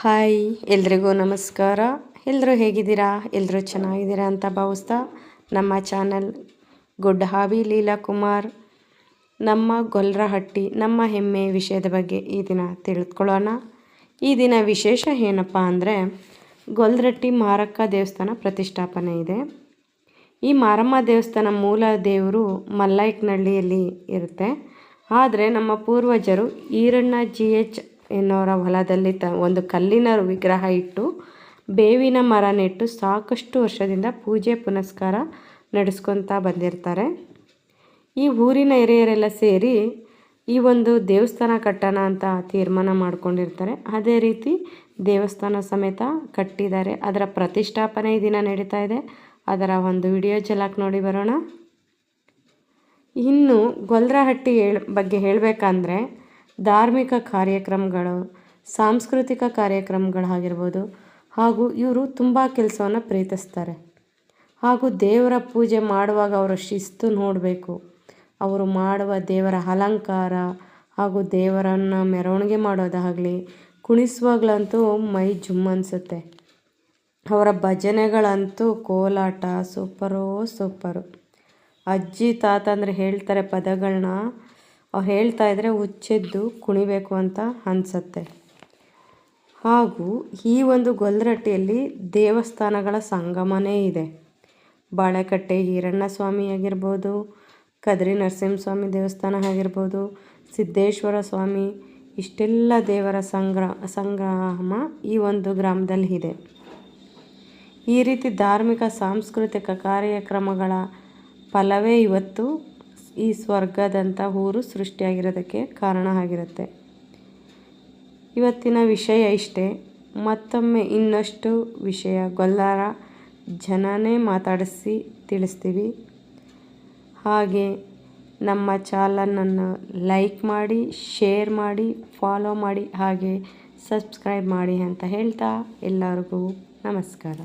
Hi ಎಲ್ರಿಗೂ ನಮಸ್ಕಾರ. ಎಲ್ಲರೂ ಹೇಗಿದ್ದೀರಾ? ಎಲ್ಲರೂ ಚೆನ್ನಾಗಿದ್ದೀರಾ ಅಂತ ಭಾವಿಸ್ತಾ ನಮ್ಮ channel good hobby Leela Kumar ನಮ್ಮ ಗೊಲ್ರಹಟ್ಟಿ ನಮ್ಮ ಹೆಮ್ಮೆ ವಿಷಯದ ಬಗ್ಗೆ ಈ ದಿನ ತಿಳಿದುಕೊಳ್ಳೋಣ. ಈ ದಿನ ವಿಶೇಷ ಏನಪ್ಪ ಅಂದರೆ ಗೊಲ್ರಟ್ಟಿ ಮಾರಕ್ಕ ದೇವಸ್ಥಾನ ಪ್ರತಿಷ್ಠಾಪನೆ ಇದೆ. ಈ ಮಾರಮ್ಮ ದೇವಸ್ಥಾನ ಮೂಲ ದೇವರು ಮಲ್ಲಯ್ಯನಹಳ್ಳಿಯಲ್ಲಿ ಇರುತ್ತೆ. ಆದರೆ ನಮ್ಮ ಪೂರ್ವಜರು ಈರಣ್ಣ GH ಎನ್ನುವರ ಹೊಲದಲ್ಲಿ ಒಂದು ಕಲ್ಲಿನ ವಿಗ್ರಹ ಇಟ್ಟು ಬೇವಿನ ಮರ ನೆಟ್ಟು ಸಾಕಷ್ಟು ವರ್ಷದಿಂದ ಪೂಜೆ ಪುನಸ್ಕಾರ ನಡೆಸ್ಕೊತಾ ಬಂದಿರ್ತಾರೆ. ಈ ಊರಿನ ಹಿರಿಯರೆಲ್ಲ ಸೇರಿ ಈ ಒಂದು ದೇವಸ್ಥಾನ ಕಟ್ಟೋಣ ಅಂತ ತೀರ್ಮಾನ ಮಾಡ್ಕೊಂಡಿರ್ತಾರೆ. ಅದೇ ರೀತಿ ದೇವಸ್ಥಾನ ಸಮೇತ ಕಟ್ಟಿದ್ದಾರೆ. ಅದರ ಪ್ರತಿಷ್ಠಾಪನೆ ಈ ದಿನ ನಡೀತಾ ಇದೆ. ಅದರ ಒಂದು ವಿಡಿಯೋ ಝಲಕ್ ನೋಡಿ ಬರೋಣ. ಇನ್ನು ಗೊಲ್ರಹಟ್ಟಿ ಬಗ್ಗೆ ಹೇಳಬೇಕಂದ್ರೆ ಧಾರ್ಮಿಕ ಕಾರ್ಯಕ್ರಮಗಳು, ಸಾಂಸ್ಕೃತಿಕ ಕಾರ್ಯಕ್ರಮಗಳಾಗಿರ್ಬೋದು, ಹಾಗೂ ಇವರು ತುಂಬ ಕೆಲಸವನ್ನು ಪ್ರೀತಿಸ್ತಾರೆ. ಹಾಗೂ ದೇವರ ಪೂಜೆ ಮಾಡುವಾಗ ಅವರ ಶಿಸ್ತು ನೋಡಬೇಕು. ಅವರು ಮಾಡುವ ದೇವರ ಅಲಂಕಾರ ಹಾಗೂ ದೇವರನ್ನು ಮೆರವಣಿಗೆ ಮಾಡೋದಾಗಲಿ, ಕುಣಿಸುವಾಗಲಂತೂ ಮೈ ಜುಮ್ ಅನಿಸುತ್ತೆ. ಅವರ ಭಜನೆಗಳಂತೂ ಕೋಲಾಟ ಸೂಪರು. ಅಜ್ಜಿ ತಾತ ಅಂದರೆ ಹೇಳ್ತಾರೆ ಪದಗಳನ್ನ, ಅವ್ರು ಹೇಳ್ತಾ ಇದ್ದರೆ ಹುಚ್ಚೆದ್ದು ಕುಣಿಬೇಕು ಅಂತ ಅನಿಸುತ್ತೆ. ಹಾಗೂ ಈ ಒಂದು ಗೊಲ್ರಟ್ಟಿಯಲ್ಲಿ ದೇವಸ್ಥಾನಗಳ ಸಂಗಮನೇ ಇದೆ. ಬಾಳೆಕಟ್ಟೆ ಈರಣ್ಣ ಸ್ವಾಮಿ ಆಗಿರ್ಬೋದು, ಕದ್ರಿ ನರಸಿಂಹಸ್ವಾಮಿ ದೇವಸ್ಥಾನ ಆಗಿರ್ಬೋದು, ಸಿದ್ದೇಶ್ವರ ಸ್ವಾಮಿ, ಇಷ್ಟೆಲ್ಲ ದೇವರ ಸಂಗ್ರಾಮ ಈ ಒಂದು ಗ್ರಾಮದಲ್ಲಿ ಇದೆ. ಈ ರೀತಿ ಧಾರ್ಮಿಕ ಸಾಂಸ್ಕೃತಿಕ ಕಾರ್ಯಕ್ರಮಗಳ ಫಲವೇ ಇವತ್ತು ಈ ಸ್ವರ್ಗದಂಥ ಊರು ಸೃಷ್ಟಿಯಾಗಿರೋದಕ್ಕೆ ಕಾರಣ ಆಗಿರುತ್ತೆ. ಇವತ್ತಿನ ವಿಷಯ ಇಷ್ಟೇ. ಮತ್ತೊಮ್ಮೆ ಇನ್ನಷ್ಟು ವಿಷಯ ಗೊಲ್ಲರ ಜನನೇ ಮಾತಾಡಿಸಿ ತಿಳಿಸ್ತೀವಿ. ಹಾಗೆ ನಮ್ಮ ಚಾನಲನ್ನು ಲೈಕ್ ಮಾಡಿ, ಶೇರ್ ಮಾಡಿ, ಫಾಲೋ ಮಾಡಿ, ಹಾಗೆ ಸಬ್ಸ್ಕ್ರೈಬ್ ಮಾಡಿ ಅಂತ ಹೇಳ್ತಾ ಎಲ್ಲರಿಗೂ ನಮಸ್ಕಾರ.